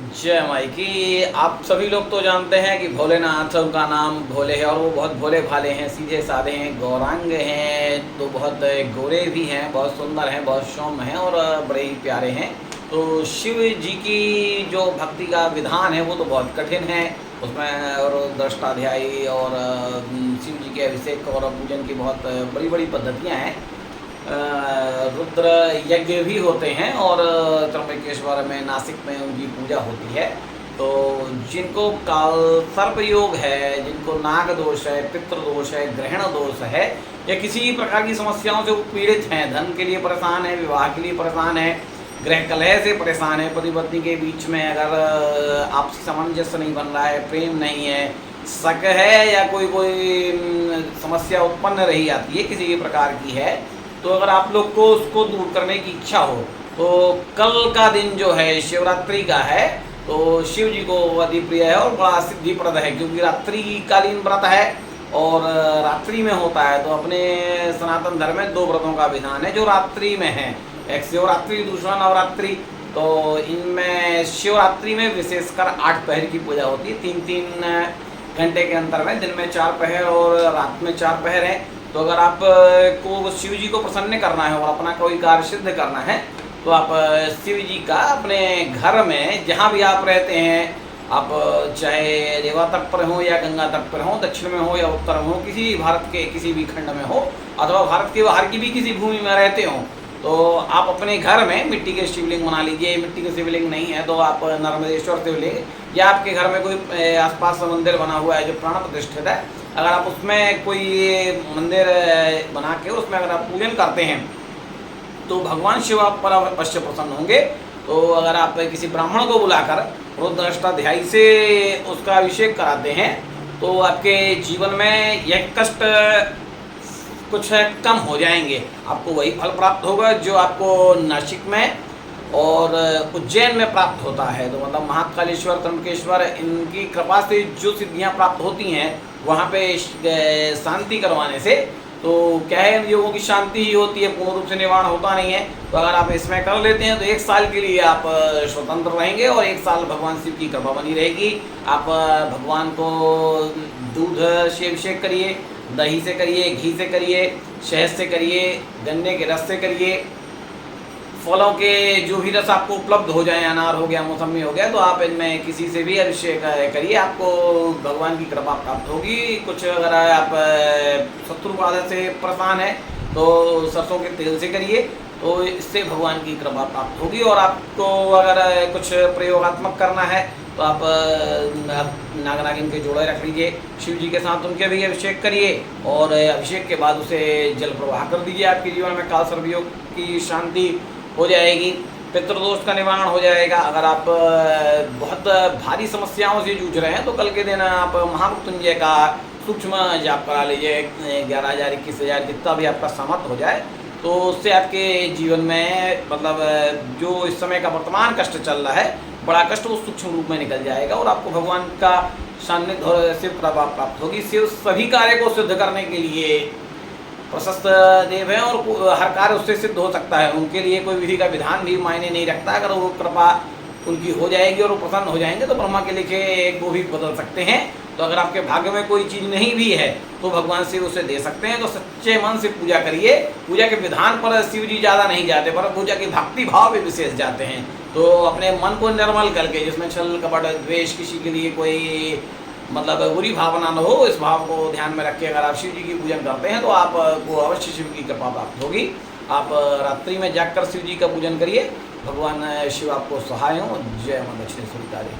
जय माई की। आप सभी लोग तो जानते हैं कि भोलेनाथ, उनका नाम भोले है और वो बहुत भोले भाले हैं, सीधे साधे हैं, गौरांग हैं, तो बहुत गोरे भी हैं, बहुत सुंदर हैं, बहुत सौम्य हैं और बड़े ही प्यारे हैं। तो शिव जी की जो भक्ति का विधान है वो तो बहुत कठिन है, उसमें और दष्टाध्यायी और शिव जी के अभिषेक और पूजन की बहुत बड़ी बड़ी पद्धतियाँ हैं। रुद्र यज्ञ भी होते हैं और त्र्यंबकेश्वर में, नासिक में उनकी पूजा होती है। तो जिनको काल सर्प योग है, जिनको नाग दोष है, पितृ दोष है, ग्रहण दोष है, या किसी प्रकार की समस्याओं से वो पीड़ित हैं, धन के लिए परेशान है, विवाह के लिए परेशान है, ग्रह कलह से परेशान है, पति पत्नी के बीच में अगर आपसी सामंजस्य नहीं बन रहा है, प्रेम नहीं है, शक है, या कोई समस्या उत्पन्न रही आती है किसी भी प्रकार की है, तो अगर आप लोग को उसको दूर करने की इच्छा हो तो कल का दिन जो है शिवरात्रि का है, तो शिव जी को अति प्रिय है और बड़ा सिद्धिप्रद है, क्योंकि रात्रि कालीन व्रत है और रात्रि में होता है। तो अपने सनातन धर्म में दो व्रतों का विधान है जो रात्रि में है, एक शिवरात्रि, दूसरा नवरात्रि। तो इनमें शिवरात्रि में विशेषकर 8 पहर की पूजा होती है, 3-3 घंटे के अंतर में, दिन में 4 पहर और रात में 4 पहर है। तो अगर आप को शिव जी को प्रसन्न करना है और अपना कोई कार्य सिद्ध करना है तो आप शिव जी का अपने घर में जहाँ भी आप रहते हैं, आप चाहे रेवा तट पर हो या गंगा तट पर हो, दक्षिण में हो या उत्तर में हो, किसी भारत के किसी भी खंड में हो, अथवा भारत के बाहर की भी किसी भूमि में रहते हो, तो आप अपने घर में मिट्टी के शिवलिंग बना लीजिए। मिट्टी के शिवलिंग नहीं है तो आप नर्मदेश्वर शिवलिंग, या आपके घर में कोई आसपास मंदिर बना हुआ है जो प्राण प्रतिष्ठित है, अगर आप उसमें कोई मंदिर बना के उसमें अगर आप पूजन करते हैं तो भगवान शिव आप पर अवश्य प्रसन्न होंगे। तो अगर आप किसी ब्राह्मण को बुलाकर रुद्राष्टाध्यायी से उसका अभिषेक कराते हैं तो आपके जीवन में यह कष्ट कुछ कम हो जाएंगे, आपको वही फल प्राप्त होगा जो आपको नासिक में और उज्जैन में प्राप्त होता है। तो मतलब महाकालेश्वर, त्र्यंबकेश्वर, इनकी कृपा से जो सिद्धियां प्राप्त होती हैं वहाँ पे शांति करवाने से, तो क्या है, योगों की शांति ही होती है, पूर्ण रूप से निवारण होता नहीं है। तो अगर आप इसमें कर लेते हैं तो 1 साल के लिए आप स्वतंत्र रहेंगे और 1 साल भगवान शिव की कृपा बनी रहेगी। आप भगवान को दूध से अभिषेक करिए, दही से करिए, घी से करिए, शहद से करिए, गन्ने के रस से करिए, फलों के जो भी रस आपको उपलब्ध हो जाए, अनार हो गया, मौसमी हो गया, तो आप इनमें किसी से भी अभिषेक करिए, आपको भगवान की कृपा प्राप्त होगी। कुछ अगर आप शत्रु बाधा से परेशान है तो सरसों के तेल से करिए, तो इससे भगवान की कृपा प्राप्त होगी। और आपको अगर कुछ प्रयोगात्मक करना है तो आप नाग-नागिन के जोड़े रख लीजिए, शिव जी के साथ उनके भी अभिषेक करिए और अभिषेक के बाद उसे जल प्रवाह कर दीजिए। आपके जीवन में काल सर्पयोग की शांति हो जाएगी, पितृदोष का निवारण हो जाएगा। अगर आप बहुत भारी समस्याओं से जूझ रहे हैं तो कल के दिन आप महामृत्युंजय का सूक्ष्म जाप करा लीजिए, 11,000 21,000 जितना भी आपका सामर्थ्य हो जाए, तो उससे आपके जीवन में मतलब जो इस समय का वर्तमान कष्ट चल रहा है, बड़ा कष्ट, वो सूक्ष्म रूप में निकल जाएगा और आपको भगवान का सान्निध्य से प्रभाव प्राप्त होगी। शिव सभी कार्य को सिद्ध करने के लिए प्रशस्त देव है और हर कार्य उससे सिद्ध हो सकता है, उनके लिए कोई विधि का विधान भी मायने नहीं रखता। अगर वो कृपा उनकी हो जाएगी और वो प्रसन्न हो जाएंगे तो ब्रह्मा के लिखे एक वो भी बदल सकते हैं। तो अगर आपके भाग्य में कोई चीज़ नहीं भी है तो भगवान शिव उसे दे सकते हैं। तो सच्चे मन से पूजा करिए। पूजा के विधान पर शिव जी ज़्यादा नहीं जाते, पर पूजा के भक्ति भाव भी विशेष जाते हैं। तो अपने मन को निर्मल करके, जिसमें छल कपट द्वेष, किसी के लिए कोई मतलब बुरी भावना न हो, इस भाव को ध्यान में रख के अगर आप शिव जी की पूजन करते हैं तो आपको अवश्य शिव की कृपा प्राप्त होगी। आप रात्रि में जागकर शिव जी का पूजन करिए, भगवान शिव आपको सहाय हो। जय मां दक्षिणेश्वरी काली।